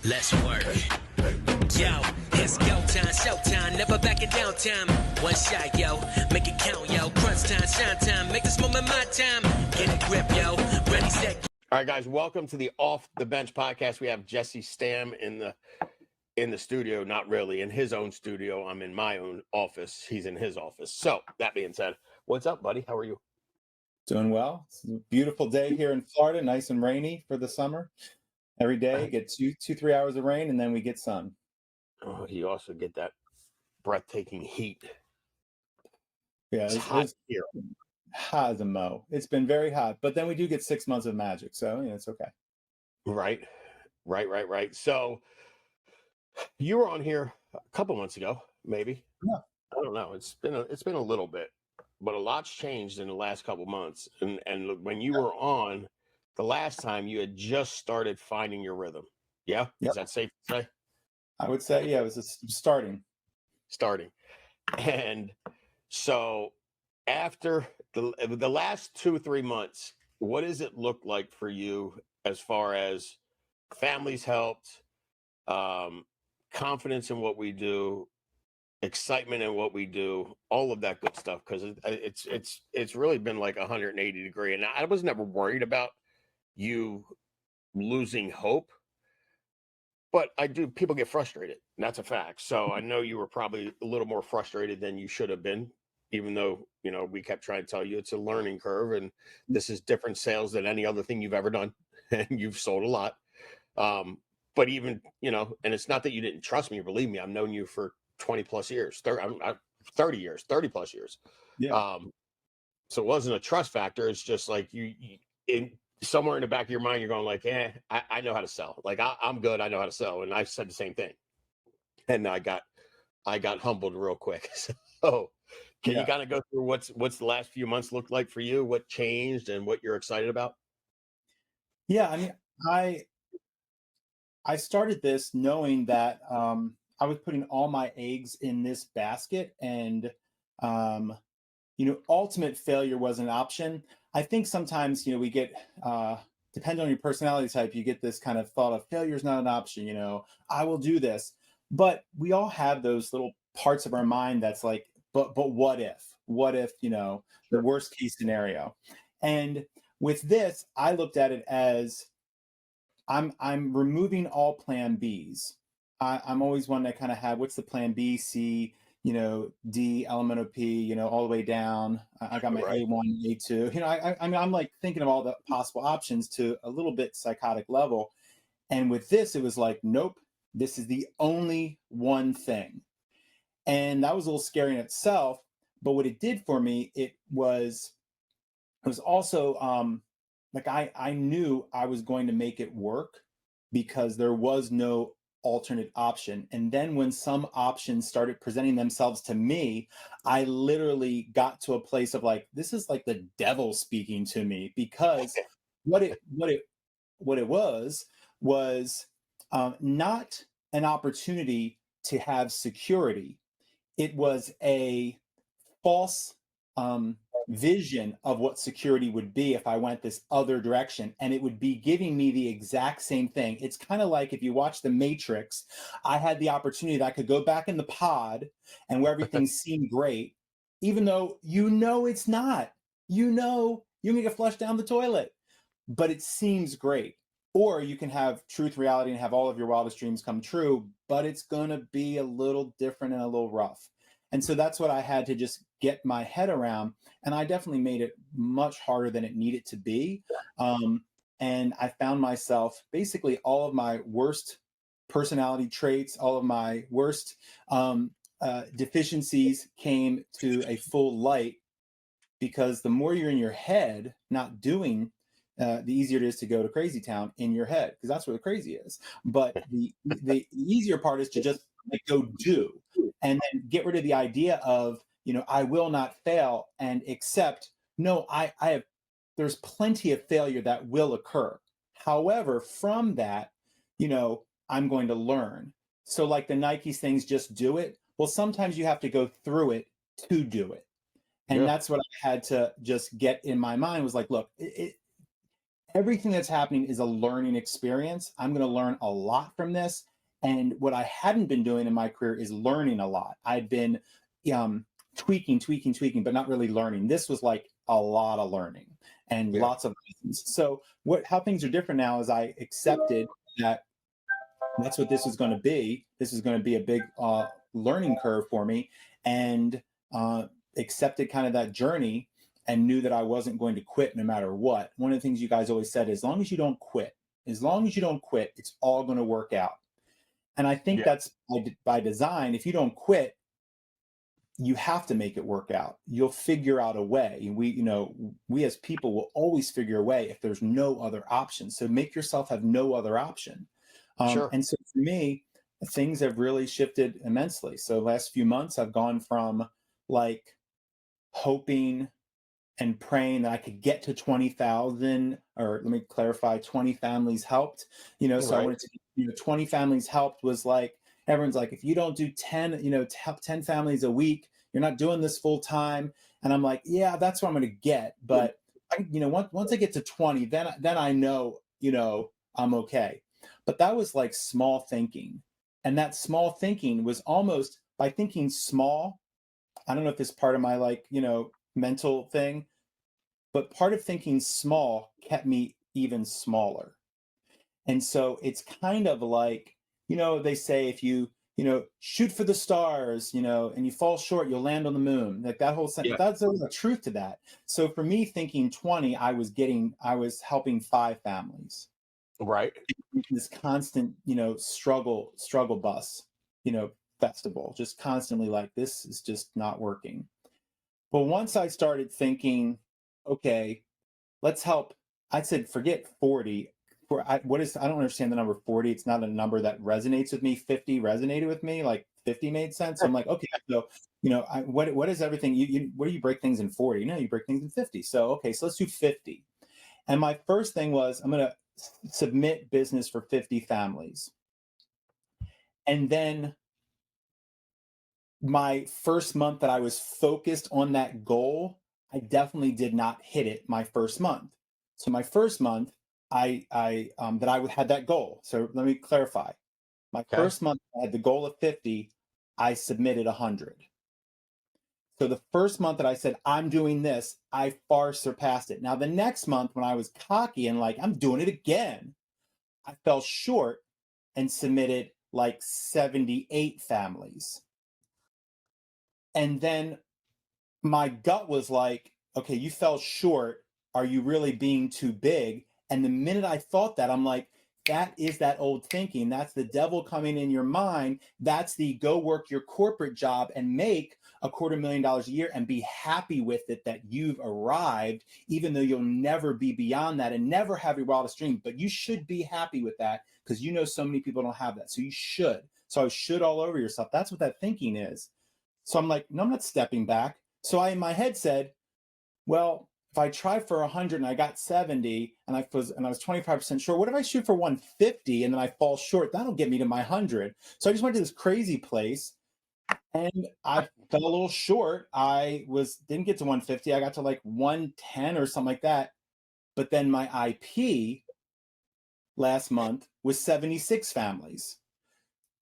Let's work. Yo, it's go time, showtime, never backing down time. One shot, yo, make it count, yo. Crunch time, shine time, make this moment my time. Get a grip, yo. Ready, set. All right, guys, welcome to the Off the Bench podcast. We have Jesse Stamm in the studio, not really in his own studio. I'm in my own office. He's in his office. So that being said, what's up, buddy? How are you? Doing well. It's a beautiful day here in Florida, nice and rainy for the summer. Every day, get 3 hours of rain, and then we get sun. Oh, you also get that breathtaking heat. Yeah, it's hot here. Hot as a mo. It's been very hot, but then we do get 6 months of magic, so it's okay. Right. So you were on here a couple months ago, maybe. Yeah. I don't know. It's been a little bit, but a lot's changed in the last couple months. And when you were on the last time, you had just started finding your rhythm. Yeah. Yep. Is that safe to say? I would say, yeah, it was starting. And so after the last 2-3 months, what does it look like for you as far as families helped, confidence in what we do, excitement in what we do, all of that good stuff? Because it's really been like 180 degree. And I was never worried about you losing hope, but people get frustrated, and that's a fact. So I know you were probably a little more frustrated than you should have been, even though, we kept trying to tell you it's a learning curve and this is different sales than any other thing you've ever done. And you've sold a lot. But even, and it's not that you didn't trust me, believe me, I've known you for 20 plus years, 30 plus years. Yeah. So it wasn't a trust factor. It's just like somewhere in the back of your mind, you're going like, I know how to sell. Like I'm good. I know how to sell. And I said the same thing. And I got humbled real quick. So can you kind of go through what's the last few months looked like for you, what changed and what you're excited about? Yeah. I mean, I started this knowing that, I was putting all my eggs in this basket, and, ultimate failure was an option. I think sometimes, we get, depending on your personality type, you get this kind of thought of failure is not an option, I will do this. But we all have those little parts of our mind that's like, but what if, the worst case scenario. And with this, I looked at it as I'm removing all plan Bs. I'm always one that kind of had, what's the plan B, C, D, element of P, all the way down. I got my Right. A1, A2. I mean, I'm like thinking of all the possible options to a little bit psychotic level. And with this, it was like, nope, this is the only one thing. And that was a little scary in itself. But what it did for me, it was also like I knew I was going to make it work because there was no alternate option. And then when some options started presenting themselves to me, I literally got to a place of like, this is like the devil speaking to me, because what it was not an opportunity to have security. It was a false vision of what security would be if I went this other direction, and it would be giving me the exact same thing. It's kind of like if you watch The Matrix, I had the opportunity that I could go back in the pod and where everything seemed great, even though it's not. You can get flushed down the toilet, but it seems great. Or you can have truth, reality, and have all of your wildest dreams come true, but it's going to be a little different and a little rough. And so that's what I had to just get my head around. And I definitely made it much harder than it needed to be. And I found myself basically all of my worst personality traits, all of my worst deficiencies came to a full light, because the more you're in your head, not doing, the easier it is to go to crazy town in your head, because that's where the crazy is. But the easier part is to just go do, and then get rid of the idea of, I will not fail, and accept, no, I have, there's plenty of failure that will occur. However, from that, I'm going to learn. So like the Nike's things, just do it. Well, sometimes you have to go through it to do it. And that's what I had to just get in my mind, was like, look, everything that's happening is a learning experience. I'm going to learn a lot from this. And what I hadn't been doing in my career is learning a lot. I'd been tweaking, but not really learning. This was like a lot of learning and Yeah. lots of lessons. So how things are different now is I accepted that that's what this is going to be. This is going to be a big learning curve for me, and accepted kind of that journey and knew that I wasn't going to quit no matter what. One of the things you guys always said, as long as you don't quit, it's all going to work out. And I think that's by design. If you don't quit, you have to make it work out. You'll figure out a way. We as people will always figure a way if there's no other option. So make yourself have no other option. Sure. And so for me, things have really shifted immensely. So last few months, I've gone from like hoping and praying that I could get to 20,000, or let me clarify, 20 families helped. So I wanted to, 20 families helped was like, everyone's like, if you don't do 10, help 10 families a week, you're not doing this full time. And I'm like, yeah, that's what I'm going to get. But once I get to 20, then I know, I'm okay. But that was like small thinking. And that small thinking was almost by thinking small. I don't know if this is part of my mental thing, but part of thinking small kept me even smaller. And so it's kind of like, they say if you, shoot for the stars, and you fall short, you'll land on the moon. Like that whole sentence, that's a truth to that. So for me thinking 20, I was helping 5 families. Right. This constant, struggle bus, festival, just constantly like, this is just not working. But once I started thinking, okay, let's help, I said, forget 40. I don't understand the number 40. It's not a number that resonates with me. 50 resonated with me. Like 50 made sense. So I'm like, okay, so, what is everything? What do you break things in 40? You break things in 50. So, okay, so let's do 50. And my first thing was, I'm going to submit business for 50 families. And then my first month that I was focused on that goal, I definitely did not hit it my first month. So my first month, I had that goal. So let me clarify. My first month, I had the goal of 50. I submitted 100. So the first month that I said, I'm doing this, I far surpassed it. Now the next month when I was cocky and like, I'm doing it again, I fell short and submitted like 78 families. And then my gut was like, okay, you fell short. Are you really being too big? And the minute I thought that, I'm like, that is that old thinking. That's the devil coming in your mind. That's the go work your corporate job and make $250,000 a year and be happy with it that you've arrived, even though you'll never be beyond that and never have your wildest dream. But you should be happy with that because so many people don't have that. So you should. So I should all over yourself. That's what that thinking is. So I'm like, no, I'm not stepping back. So I, in my head, said, well, if I try for 100 and I got 70 and I was 25% short, what if I shoot for 150 and then I fall short? That'll get me to my 100. So I just went to this crazy place and I fell a little short. Didn't get to 150. I got to like 110 or something like that. But then my IP last month was 76 families.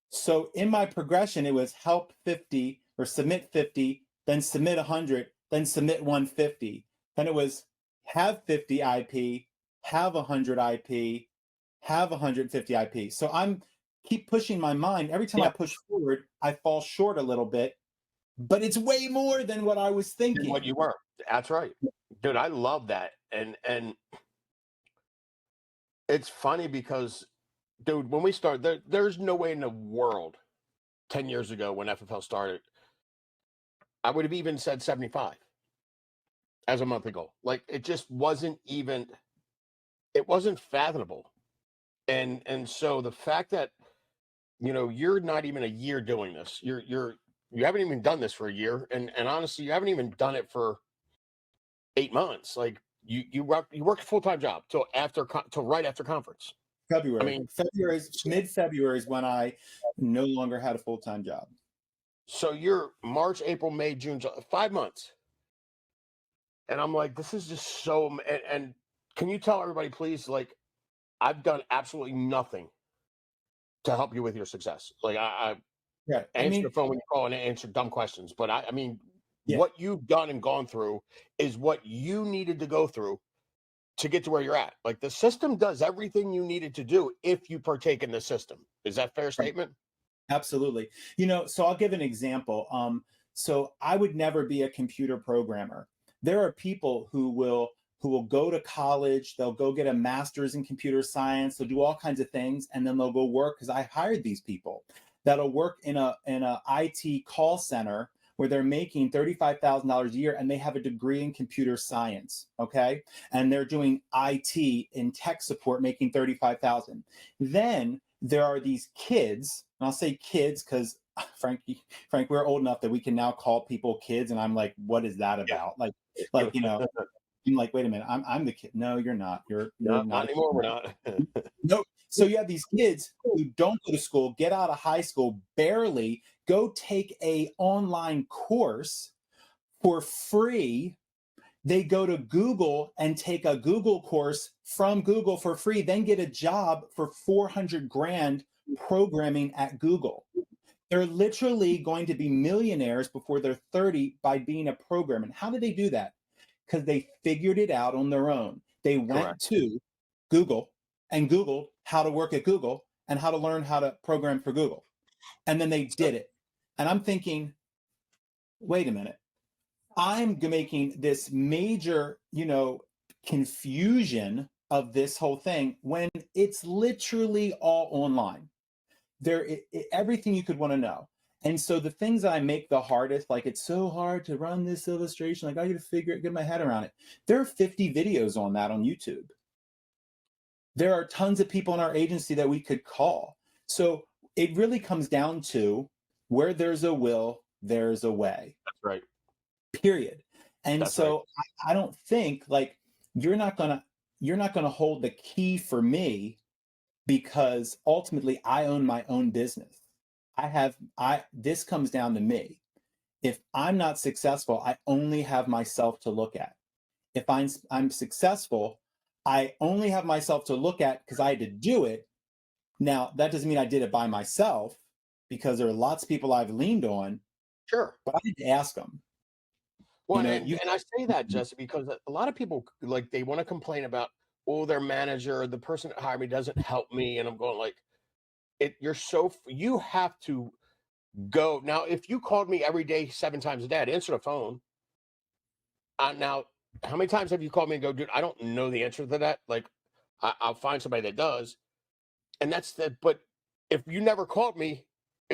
So in my progression, it was help 50 or submit 50, then submit 100, then submit 150. Then it was have 50 IP, have 100 IP, have 150 IP. So I'm keep pushing my mind. Every time I push forward, I fall short a little bit, but it's way more than what I was thinking. What you were. That's right. Dude, I love that. And it's funny because, dude, when we started, there's no way in the world 10 years ago when FFL started, I would have even said 75 as a monthly goal. Like it just wasn't fathomable. And so the fact that, you're not even a year doing this, you haven't even done this for a year. And honestly, you haven't even done it for 8 months. Like you worked a full-time job till right after conference. February. Mid-February is when I no longer had a full-time job. So you're March, April, May, June, July, 5 months. And I'm like, this is just so, and Can you tell everybody, please? Like, I've done absolutely nothing to help you with your success. Like, Right. I I answer mean, the phone when you call and answer dumb questions, but I mean, yeah. what you've done and gone through is what you needed to go through to get to where you're at. Like, the system does everything you needed to do if you partake in the system. Is that a fair Right. statement? Absolutely. So I'll give an example. So I would never be a computer programmer. There are people who will go to college, they'll go get a master's in computer science, they'll do all kinds of things, and then they'll go work because I hired these people that'll work in a IT call center where they're making $35,000 a year and they have a degree in computer science, okay? And they're doing IT in tech support making 35,000. Then there are these kids, and I'll say kids because Frank, we're old enough that we can now call people kids, and I'm like, what is that Yeah. about? Like I'm like, wait a minute, I'm the kid. No, you're not. You're No, not not a anymore. kid. We're not. No. So you have these kids who don't go to school, get out of high school, barely go take a online course for free. They go to Google and take a Google course from Google for free, then get a job for 400 grand programming at Google. They're literally going to be millionaires before they're 30 by being a programmer. And how did they do that? Because they figured it out on their own. They went Correct. to Google and Googled how to work at Google and how to learn how to program for Google. And then they So, did it. And I'm thinking, wait a minute. I'm making this major, confusion of this whole thing when it's literally all online. Everything you could want to know. And so the things that I make the hardest, like it's so hard to run this illustration, like I got to figure it, get my head around it. There are 50 videos on that on YouTube. There are tons of people in our agency that we could call. So it really comes down to where there's a will, there's a way. that's right. Period. And That's right. so I don't think like you're not gonna hold the key for me because ultimately I own my own business. This comes down to me. If I'm not successful, I only have myself to look at. If I'm successful, I only have myself to look at because I had to do it. Now, that doesn't mean I did it by myself because there are lots of people I've leaned on, Sure. but I had to ask them. Well, You and I say that, Jesse, because a lot of people like they want to complain about, oh, their manager, the person that hired me doesn't help me, and I'm going like, you have to go now. If you called me every day 7 times a day, I'd answer the phone. Now, how many times have you called me and go, dude? I don't know the answer to that. Like, I'll find somebody that does, and that's the. But if you never called me,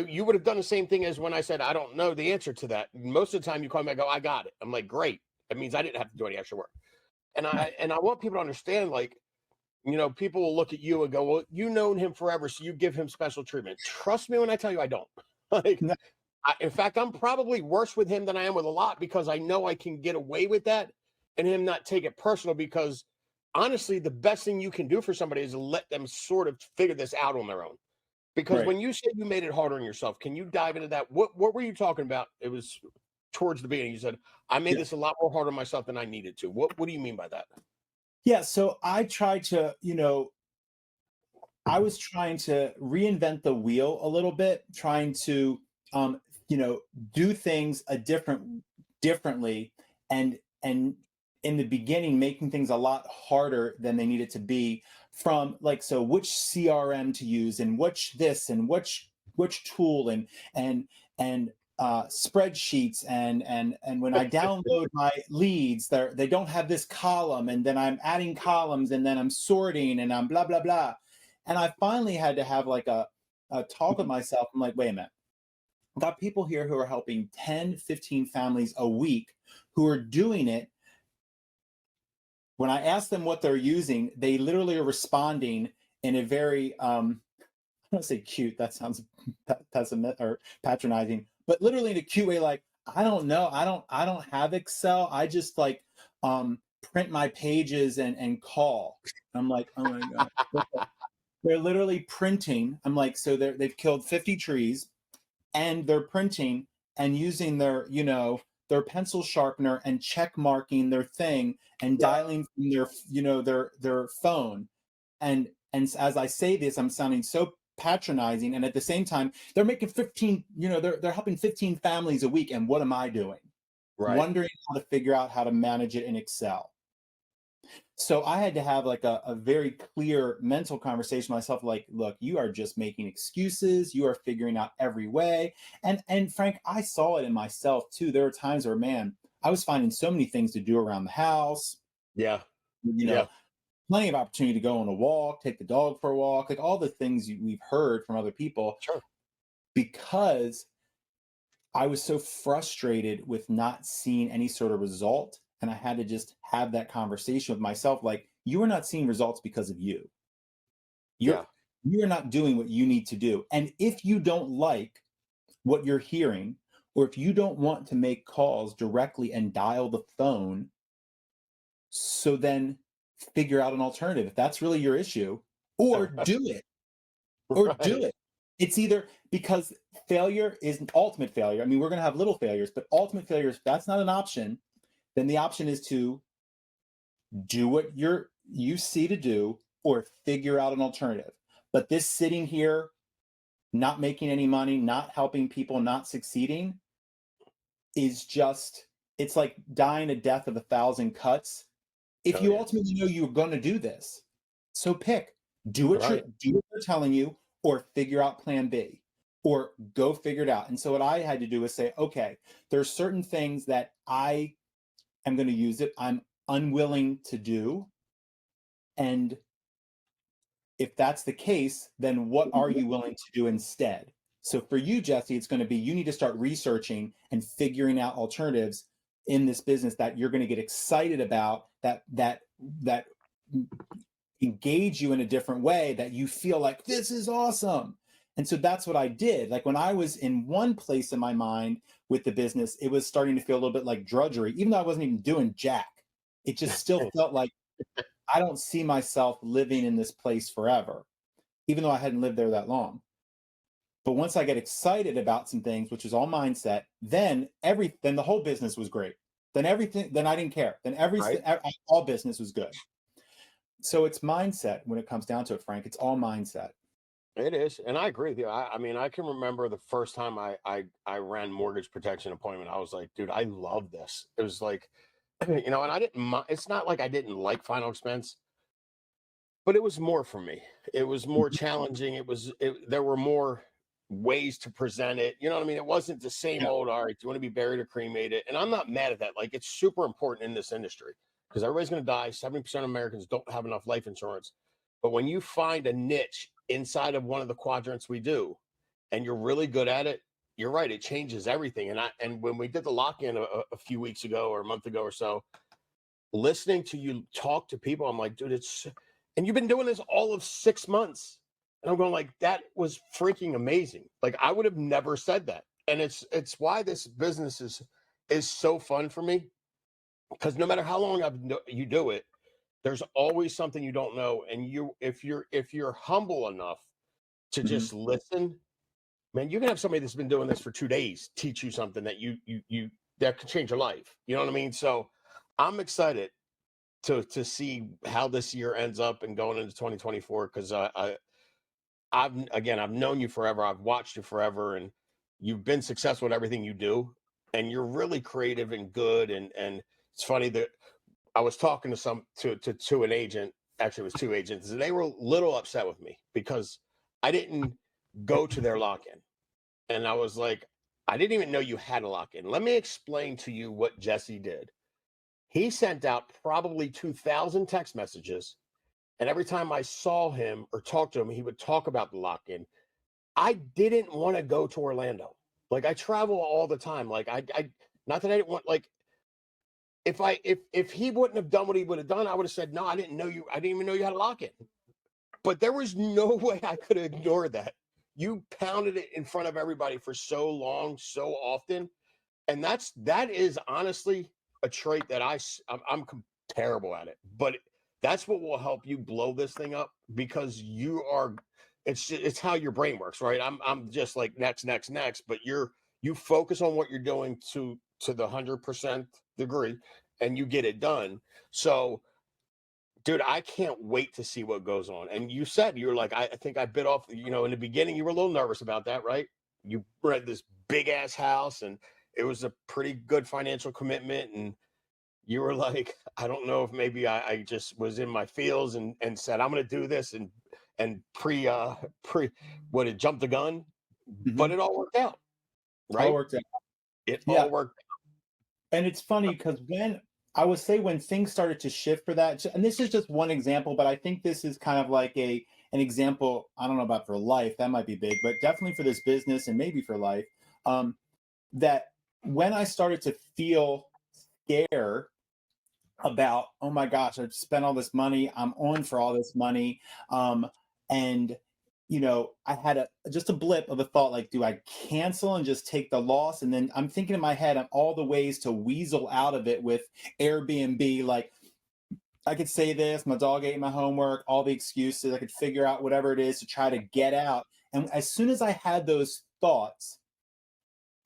you would have done the same thing as when I said I don't know the answer to that. Most of the time, you call me, I go, I got it. I'm like, great. That means I didn't have to do any extra work. And I want people to understand, like, people will look at you and go, well, you known him forever, so you give him special treatment. Trust me when I tell you I don't. Like, No. in fact, I'm probably worse with him than I am with a lot because I know I can get away with that and him not take it personal because honestly, the best thing you can do for somebody is let them sort of figure this out on their own. Because Right. when you say you made it harder on yourself, can you dive into that? What were you talking about? It was towards the beginning. You said, I made Yeah. this a lot more hard on myself than I needed to. What do you mean by that? Yeah. So I tried to, I was trying to reinvent the wheel a little bit, trying to, um, do things differently, and in the beginning, making things a lot harder than they needed to be. From like, so which CRM to use, and which this, and which tool, and spreadsheets, and when I download my leads, they don't have this column, and then I'm adding columns, and then I'm sorting, and I'm blah blah blah. And I finally had to have like a talk with myself. I'm like, wait a minute. I've got people here who are helping 10, 15 families a week who are doing it. When I ask them what they're using, they literally are responding in a very, I don't want to say cute, that sounds pessimistic or patronizing, but literally in a cute way, like, I don't know. I don't have Excel. I just like print my pages and call. I'm like, oh my God. They're literally printing. I'm like, so they've killed 50 trees and they're printing and using their, their pencil sharpener and check marking their thing and dialing from their, their phone. And as I say this, I'm sounding so patronizing. And at the same time, they're making 15, they're helping 15 families a week. And what am I doing? Right. Wondering how to figure out how to manage it in Excel. So I had to have like a very clear mental conversation with myself, like, look, you are just making excuses. You are figuring out every way. And Frank, I saw it in myself too. There were times where, man, I was finding so many things to do around the house. Yeah. Plenty of opportunity to go on a walk, take the dog for a walk, like all the things we've heard from other people. Sure. Because I was so frustrated with not seeing any sort of result. And I had to just have that conversation with myself. Like, you are not seeing results because of you. You are not doing what you need to do. And if you don't like what you're hearing, or if you don't want to make calls directly and dial the phone, so then figure out an alternative. If that's really your issue, or do it, do it. It's either, because failure is ultimate failure. I mean, we're going to have little failures, but ultimate failure, if that's not an option, then the option is to do what you see to do, or figure out an alternative. But this sitting here, not making any money, not helping people, not succeeding, is just, it's like dying a death of 1,000 cuts. If you ultimately know you're going to do this, so pick, do what they're telling you, or figure out plan B, or go figure it out. And so what I had to do was say, okay, there's certain things that I am going to use it, I'm unwilling to do. And if that's the case, then what are you willing to do instead? So for you, Jesse, it's going to be, you need to start researching and figuring out alternatives in this business that you're going to get excited about, that engage you in a different way, that you feel like, this is awesome. And so that's what I did. Like, when I was in one place in my mind with the business, it was starting to feel a little bit like drudgery, even though I wasn't even doing jack. It just still felt like, I don't see myself living in this place forever, even though I hadn't lived there that long. But once I get excited about some things, which is all mindset, then the whole business was great. Then I didn't care. Then all business was good. So it's mindset when it comes down to it, Frank. It's all mindset. It is. And I agree with you. I mean, I can remember the first time I ran mortgage protection appointment. I was like, dude, I love this. It was like, and I didn't, it's not like I didn't like final expense, but it was more for me. It was more challenging. There were more ways to present it. You know what I mean? It wasn't the same old, all right, do you want to be buried or cremated? And I'm not mad at that. Like, it's super important in this industry because everybody's going to die. 70% of Americans don't have enough life insurance. But when you find a niche inside of one of the quadrants we do, and you're really good at it, you're right, it changes everything. And when we did the lock-in a few weeks ago or a month ago or so, listening to you talk to people, I'm like, dude, and you've been doing this all of 6 months. And I'm going like, that was freaking amazing. Like, I would have never said that. And it's why this business is so fun for me, because no matter how long you do it, there's always something you don't know. And if you're humble enough to just listen, man, you can have somebody that's been doing this for 2 days teach you something that that could change your life. You know what I mean? So I'm excited to see how this year ends up and going into 2024, because I've known you forever. I've watched you forever, and you've been successful at everything you do, and you're really creative and good. And it's funny that I was talking to an agent. Actually, it was 2 agents, and they were a little upset with me because I didn't go to their lock-in. And I was like, I didn't even know you had a lock-in. Let me explain to you what Jesse did. He sent out probably 2,000 text messages. And every time I saw him or talked to him, he would talk about the lock-in. I didn't want to go to Orlando. Like, I travel all the time. Like, I not that I didn't want, like, if he wouldn't have done what he would have done, I would have said, no, I didn't even know you had a lock-in. But there was no way I could have ignored that. You pounded it in front of everybody for so long, so often. And that is honestly a trait that I'm terrible at it. But that's what will help you blow this thing up, because it's how your brain works, right? I'm just like next, but you focus on what you're doing to to the 100% degree, and you get it done. So, dude, I can't wait to see what goes on. And you said, you were like, I think I bit off, in the beginning, you were a little nervous about that, right? You read this big ass house, and it was a pretty good financial commitment. And you were like, I don't know if maybe I just was in my feels and said, I'm going to do this and what, it jumped the gun, but Mhm. it all worked out, All right? worked out. It Yeah. all worked. And it's funny because when things started to shift for that, and this is just one example, but I think this is kind of like an example. I don't know about for life, that might be big, but definitely for this business and maybe for life. Um, that when I started to feel scared about, oh my gosh, I've spent all this money, I'm on for all this money, and I had just a blip of a thought, like, do I cancel and just take the loss? And then I'm thinking in my head on all the ways to weasel out of it with Airbnb. Like, I could say this, my dog ate my homework, all the excuses, I could figure out whatever it is to try to get out. And as soon as I had those thoughts,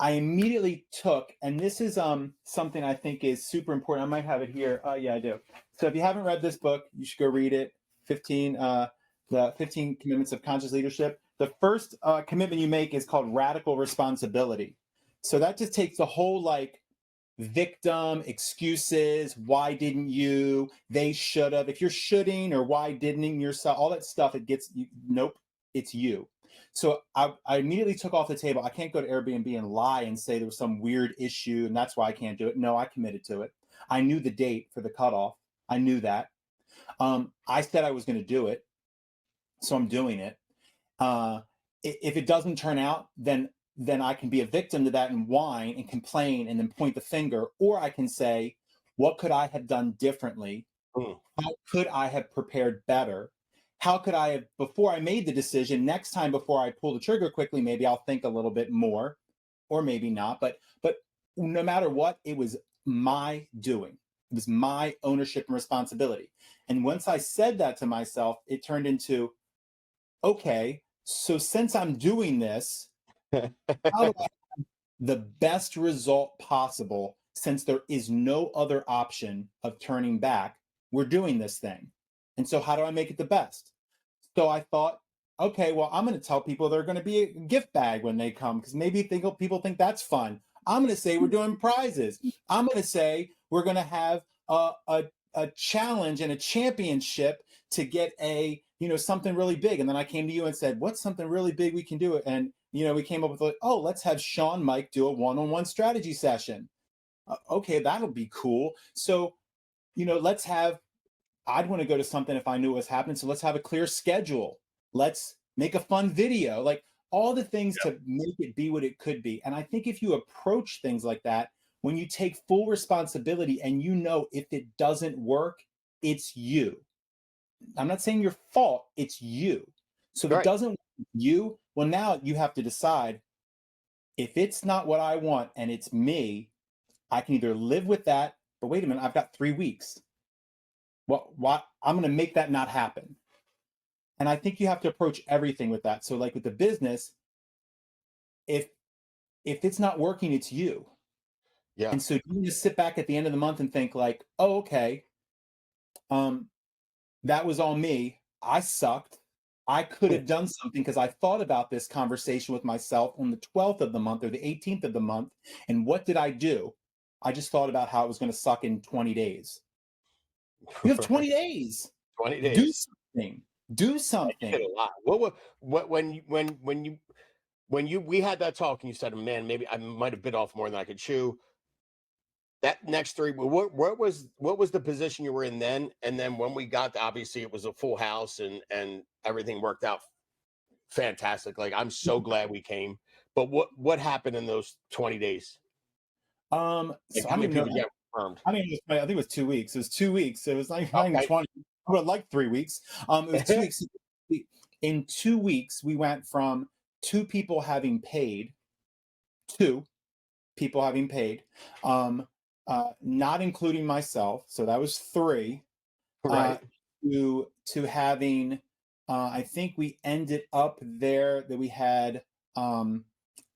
I immediately took, and this is something I think is super important. I might have it here. Yeah, I do. So if you haven't read this book, you should go read it. The 15 Commitments of Conscious Leadership. The first commitment you make is called radical responsibility. So that just takes the whole like victim excuses. Why didn't you? They should have. If you're shoulding or why didn't yourself, all that stuff, it gets you. Nope, it's you. So I immediately took off the table. I can't go to Airbnb and lie and say there was some weird issue and that's why I can't do it. No, I committed to it. I knew the date for the cutoff. I knew that. I said I was going to do it, so I'm doing it. If it doesn't turn out, then I can be a victim to that and whine and complain and then point the finger, or I can say, what could I have done differently? Mm. How could I have prepared better? How could I have, before I made the decision, next time before I pull the trigger quickly, maybe I'll think a little bit more, or maybe not. But no matter what, it was my doing. It was my ownership and responsibility. And once I said that to myself, it turned into, okay, so since I'm doing this, how do I have the best result possible since there is no other option of turning back? We're doing this thing. And so how do I make it the best? So I thought, okay, well, I'm going to tell people they're going to be a gift bag when they come because maybe people think that's fun. I'm going to say we're doing prizes. I'm going to say we're going to have a challenge and a championship to get something really big. And then I came to you and said, what's something really big we can do? And we came up with like, oh, let's have Sean Mike do a one-on-one strategy session. Okay, that'll be cool. So let's have, I'd want to go to something if I knew what was happening. So let's have a clear schedule. Let's make a fun video, like all the things to make it be what it could be. And I think if you approach things like that, when you take full responsibility and if it doesn't work, it's you. I'm not saying your fault, it's you. So if it Right. doesn't work with you, well, now you have to decide, if it's not what I want and it's me, I can either live with that, but wait a minute, I've got 3 weeks. What I'm going to make that not happen. And I think you have to approach everything with that. So like with the business, if it's not working, it's you. Yeah. And so you just sit back at the end of the month and think like, oh, okay, that was all me. I sucked. I could have done something because I thought about this conversation with myself on the 12th of the month or the 18th of the month. And what did I do? I just thought about how it was going to suck in 20 days. You have 20 days. 20 Do days. something. Do You something. did a lot. What when we had that talk and you said, man, maybe I might have bit off more than I could chew. That next three, what was the position you were in then? And then when we got obviously it was a full house and everything worked out fantastic. Like, I'm so glad we came. But what happened in those 20 days? So Like, I how don't many even know. people get confirmed? I mean, I think it was 2 weeks. It was 2 weeks. It was not even Okay. 20. I would have liked 3 weeks. It was 2 weeks. In 2 weeks, we went from two people having paid, not including myself. So that was 3. Right. To having, I think we ended up there that we had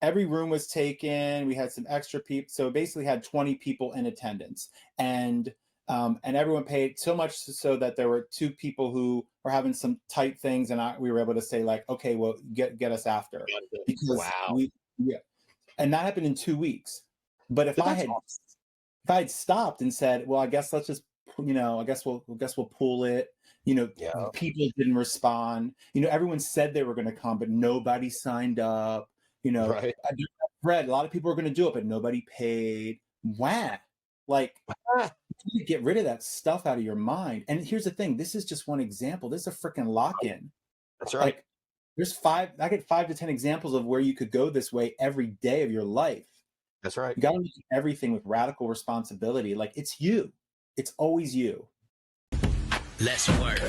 every room was taken. We had some extra people, so basically had 20 people in attendance, and everyone paid so much so that there were 2 people who were having some tight things, and we were able to say like, okay, well, get us after, because Wow. yeah, and that happened in 2 weeks. But But that's awesome. if I had stopped and said, well, I guess let's just, I guess we'll pull it. Yeah. People didn't respond. Everyone said they were going to come, but nobody signed up. Right. I read a lot of people were going to do it, but nobody paid. Wow. Like, you get rid of that stuff out of your mind. And here's the thing, this is just one example. This is a freaking lock-in. That's right. Like, I get 5 to 10 examples of where you could go this way every day of your life. That's right. You got to do everything with radical responsibility. Like, it's you. It's always you. Let's work.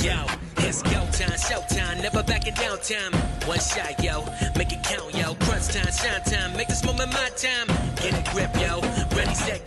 Yo, it's go time, showtime, never backing down time. One shot, yo, make it count, yo. Crunch time, shine time, make this moment my time. Get a grip, yo. Ready, set,